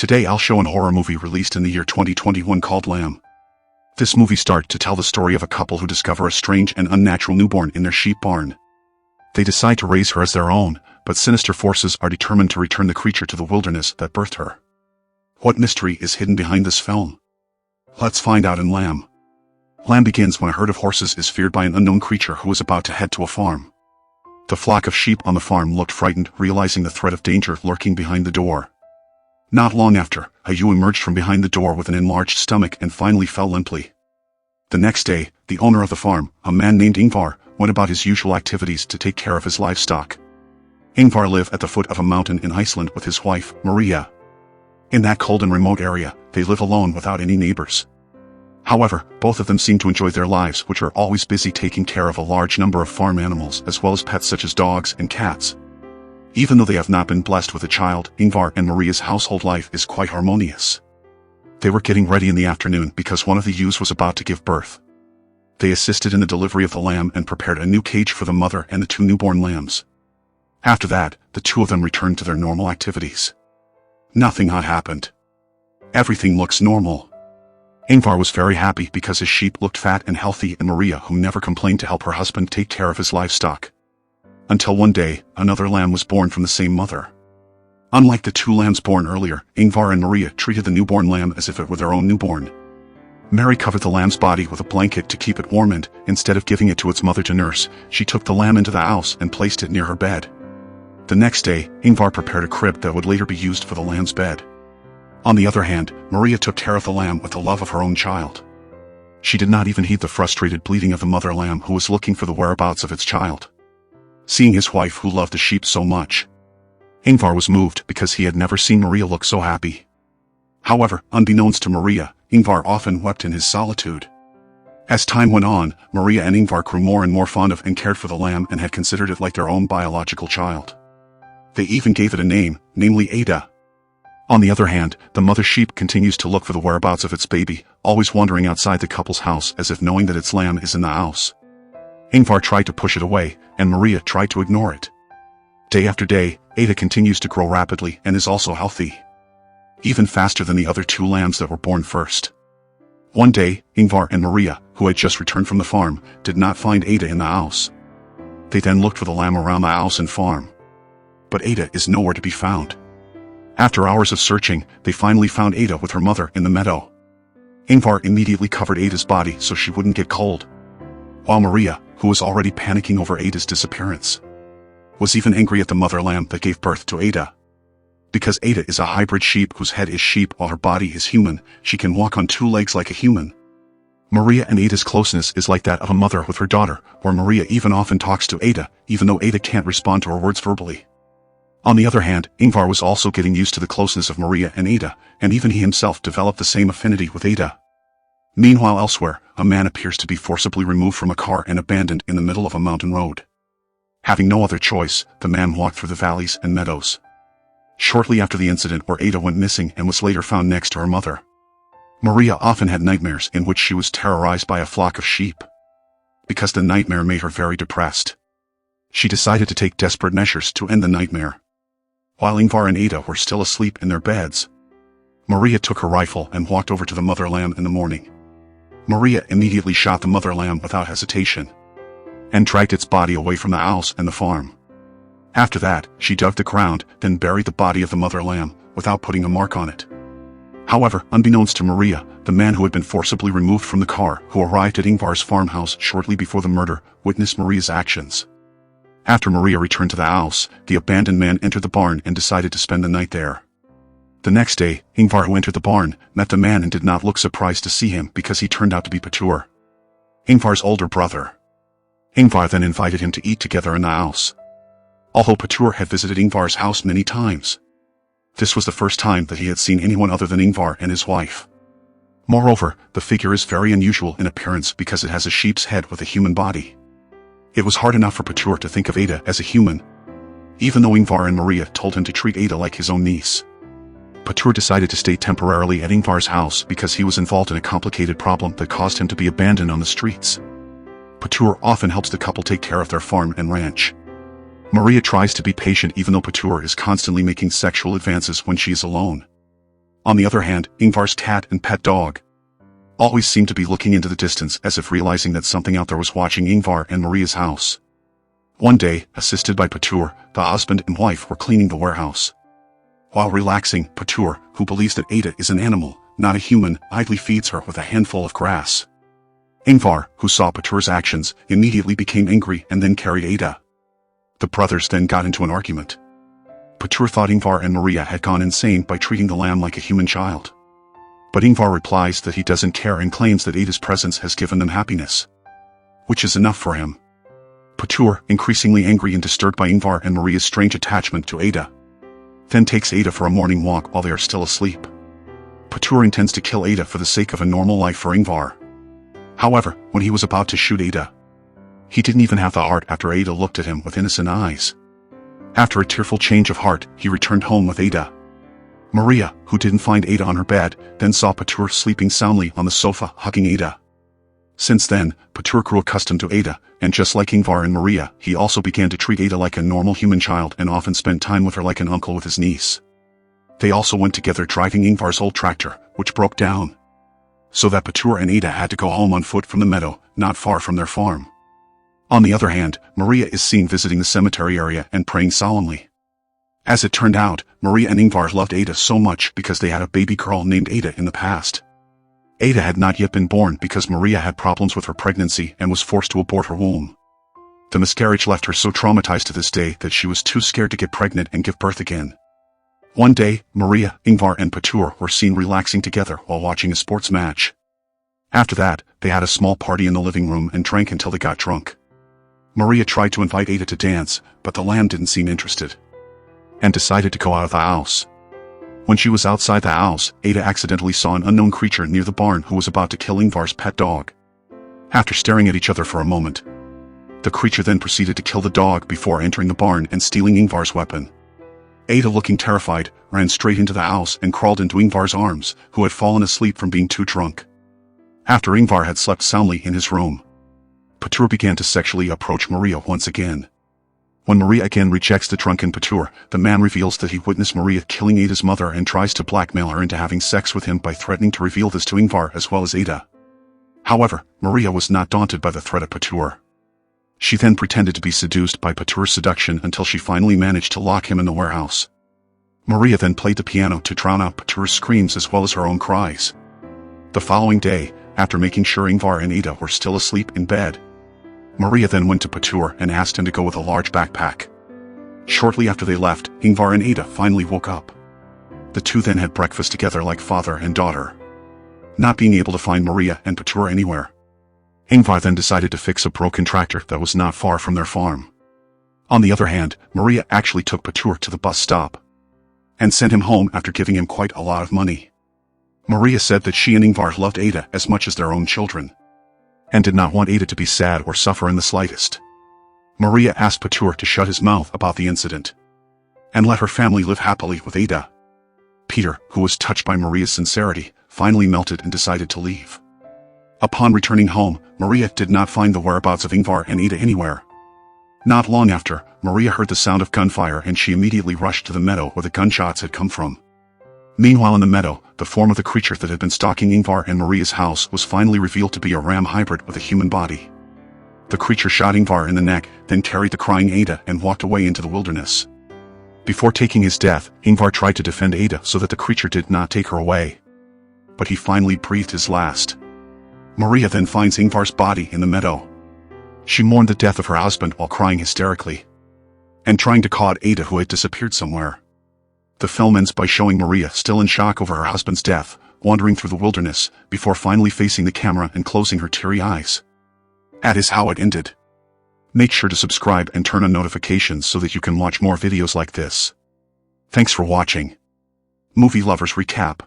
Today I'll show an horror movie released in the year 2021 called Lamb. This movie starts to tell the story of a couple who discover a strange and unnatural newborn in their sheep barn. They decide to raise her as their own, but sinister forces are determined to return the creature to the wilderness that birthed her. What mystery is hidden behind this film? Let's find out in Lamb. Lamb begins when a herd of horses is feared by an unknown creature who is about to head to a farm. The flock of sheep on the farm looked frightened, realizing the threat of danger lurking behind the door. Not long after, a ewe emerged from behind the door with an enlarged stomach and finally fell limply. The next day, the owner of the farm, a man named Ingvar, went about his usual activities to take care of his livestock. Ingvar lived at the foot of a mountain in Iceland with his wife, Maria. In that cold and remote area, they live alone without any neighbors. However, both of them seem to enjoy their lives, which are always busy taking care of a large number of farm animals as well as pets such as dogs and cats. Even though they have not been blessed with a child, Ingvar and Maria's household life is quite harmonious. They were getting ready in the afternoon because one of the ewes was about to give birth. They assisted in the delivery of the lamb and prepared a new cage for the mother and the two newborn lambs. After that, the two of them returned to their normal activities. Nothing odd happened. Everything looks normal. Ingvar was very happy because his sheep looked fat and healthy, and Maria, who never complained, to help her husband take care of his livestock. Until one day, another lamb was born from the same mother. Unlike the two lambs born earlier, Ingvar and Maria treated the newborn lamb as if it were their own newborn. Mary covered the lamb's body with a blanket to keep it warm, and, instead of giving it to its mother to nurse, she took the lamb into the house and placed it near her bed. The next day, Ingvar prepared a crib that would later be used for the lamb's bed. On the other hand, Maria took care of the lamb with the love of her own child. She did not even heed the frustrated bleating of the mother lamb, who was looking for the whereabouts of its child. Seeing his wife, who loved the sheep so much, Ingvar was moved because he had never seen Maria look so happy. However, unbeknownst to Maria, Ingvar often wept in his solitude. As time went on, Maria and Ingvar grew more and more fond of and cared for the lamb and had considered it like their own biological child. They even gave it a name, namely Ada. On the other hand, the mother sheep continues to look for the whereabouts of its baby, always wandering outside the couple's house as if knowing that its lamb is in the house. Ingvar tried to push it away, and Maria tried to ignore it. Day after day, Ada continues to grow rapidly and is also healthy, even faster than the other two lambs that were born first. One day, Ingvar and Maria, who had just returned from the farm, did not find Ada in the house. They then looked for the lamb around the house and farm. But Ada is nowhere to be found. After hours of searching, they finally found Ada with her mother in the meadow. Ingvar immediately covered Ada's body so she wouldn't get cold, while Maria, who was already panicking over Ada's disappearance, was even angry at the mother lamb that gave birth to Ada. Because Ada is a hybrid sheep whose head is sheep while her body is human, she can walk on two legs like a human. Maria and Ada's closeness is like that of a mother with her daughter, where Maria even often talks to Ada, even though Ada can't respond to her words verbally. On the other hand, Ingvar was also getting used to the closeness of Maria and Ada, and even he himself developed the same affinity with Ada. Meanwhile, elsewhere, a man appears to be forcibly removed from a car and abandoned in the middle of a mountain road. Having no other choice, the man walked through the valleys and meadows. Shortly after the incident where Ada went missing and was later found next to her mother, Maria often had nightmares in which she was terrorized by a flock of sheep. Because the nightmare made her very depressed, she decided to take desperate measures to end the nightmare. While Ingvar and Ada were still asleep in their beds, Maria took her rifle and walked over to the mother lamb in the morning. Maria immediately shot the mother lamb without hesitation and dragged its body away from the house and the farm. After that, she dug the ground, then buried the body of the mother lamb without putting a mark on it. However, unbeknownst to Maria, the man who had been forcibly removed from the car, who arrived at Ingvar's farmhouse shortly before the murder, witnessed Maria's actions. After Maria returned to the house, the abandoned man entered the barn and decided to spend the night there. The next day, Ingvar, who entered the barn, met the man and did not look surprised to see him because he turned out to be Petur, Ingvar's older brother. Ingvar then invited him to eat together in the house. Although Petur had visited Ingvar's house many times, this was the first time that he had seen anyone other than Ingvar and his wife. Moreover, the figure is very unusual in appearance because it has a sheep's head with a human body. It was hard enough for Petur to think of Ada as a human, even though Ingvar and Maria told him to treat Ada like his own niece. Petur decided to stay temporarily at Ingvar's house because he was involved in a complicated problem that caused him to be abandoned on the streets. Petur often helps the couple take care of their farm and ranch. Maria tries to be patient even though Petur is constantly making sexual advances when she is alone. On the other hand, Ingvar's cat and pet dog always seemed to be looking into the distance as if realizing that something out there was watching Ingvar and Maria's house. One day, assisted by Petur, the husband and wife were cleaning the warehouse. While relaxing, Petur, who believes that Ada is an animal, not a human, idly feeds her with a handful of grass. Ingvar, who saw Petur's actions, immediately became angry and then carried Ada. The brothers then got into an argument. Petur thought Ingvar and Maria had gone insane by treating the lamb like a human child. But Ingvar replies that he doesn't care and claims that Ada's presence has given them happiness, which is enough for him. Petur, increasingly angry and disturbed by Ingvar and Maria's strange attachment to Ada, then takes Ada for a morning walk while they are still asleep. Petur intends to kill Ada for the sake of a normal life for Ingvar. However, when he was about to shoot Ada, he didn't even have the heart after Ada looked at him with innocent eyes. After a tearful change of heart, he returned home with Ada. Maria, who didn't find Ada on her bed, then saw Petur sleeping soundly on the sofa hugging Ada. Since then, Petur grew accustomed to Ada, and just like Ingvar and Maria, he also began to treat Ada like a normal human child and often spent time with her like an uncle with his niece. They also went together driving Ingvar's old tractor, which broke down, so that Petur and Ada had to go home on foot from the meadow, not far from their farm. On the other hand, Maria is seen visiting the cemetery area and praying solemnly. As it turned out, Maria and Ingvar loved Ada so much because they had a baby girl named Ada in the past. Ada had not yet been born because Maria had problems with her pregnancy and was forced to abort her womb. The miscarriage left her so traumatized to this day that she was too scared to get pregnant and give birth again. One day, Maria, Ingvar and Petur were seen relaxing together while watching a sports match. After that, they had a small party in the living room and drank until they got drunk. Maria tried to invite Ada to dance, but the lamb didn't seem interested, and decided to go out of the house. When she was outside the house, Ada accidentally saw an unknown creature near the barn who was about to kill Ingvar's pet dog. After staring at each other for a moment, the creature then proceeded to kill the dog before entering the barn and stealing Ingvar's weapon. Ada, looking terrified, ran straight into the house and crawled into Ingvar's arms, who had fallen asleep from being too drunk. After Ingvar had slept soundly in his room, Petur began to sexually approach Maria once again. When Maria again rejects the drunken Petur, the man reveals that he witnessed Maria killing Ada's mother and tries to blackmail her into having sex with him by threatening to reveal this to Ingvar as well as Ada. However, Maria was not daunted by the threat of Petur. She then pretended to be seduced by Petur's seduction until she finally managed to lock him in the warehouse. Maria then played the piano to drown out Petur's screams as well as her own cries. The following day, after making sure Ingvar and Ada were still asleep in bed, Maria then went to Petur and asked him to go with a large backpack. Shortly after they left, Ingvar and Ada finally woke up. The two then had breakfast together like father and daughter, not being able to find Maria and Petur anywhere. Ingvar then decided to fix a broken tractor that was not far from their farm. On the other hand, Maria actually took Petur to the bus stop and sent him home after giving him quite a lot of money. Maria said that she and Ingvar loved Ada as much as their own children, and did not want Ada to be sad or suffer in the slightest. Maria asked Petur to shut his mouth about the incident and let her family live happily with Ada. Peter, who was touched by Maria's sincerity, finally melted and decided to leave. Upon returning home, Maria did not find the whereabouts of Ingvar and Ada anywhere. Not long after, Maria heard the sound of gunfire and she immediately rushed to the meadow where the gunshots had come from. Meanwhile in the meadow, the form of the creature that had been stalking Ingvar and Maria's house was finally revealed to be a ram hybrid with a human body. The creature shot Ingvar in the neck, then carried the crying Ada and walked away into the wilderness. Before taking his death, Ingvar tried to defend Ada so that the creature did not take her away, but he finally breathed his last. Maria then finds Ingvar's body in the meadow. She mourned the death of her husband while crying hysterically and trying to call out Ada, who had disappeared somewhere. The film ends by showing Maria still in shock over her husband's death, wandering through the wilderness, before finally facing the camera and closing her teary eyes. That is how it ended. Make sure to subscribe and turn on notifications so that you can watch more videos like this. Thanks for watching. Movie Lovers Recap.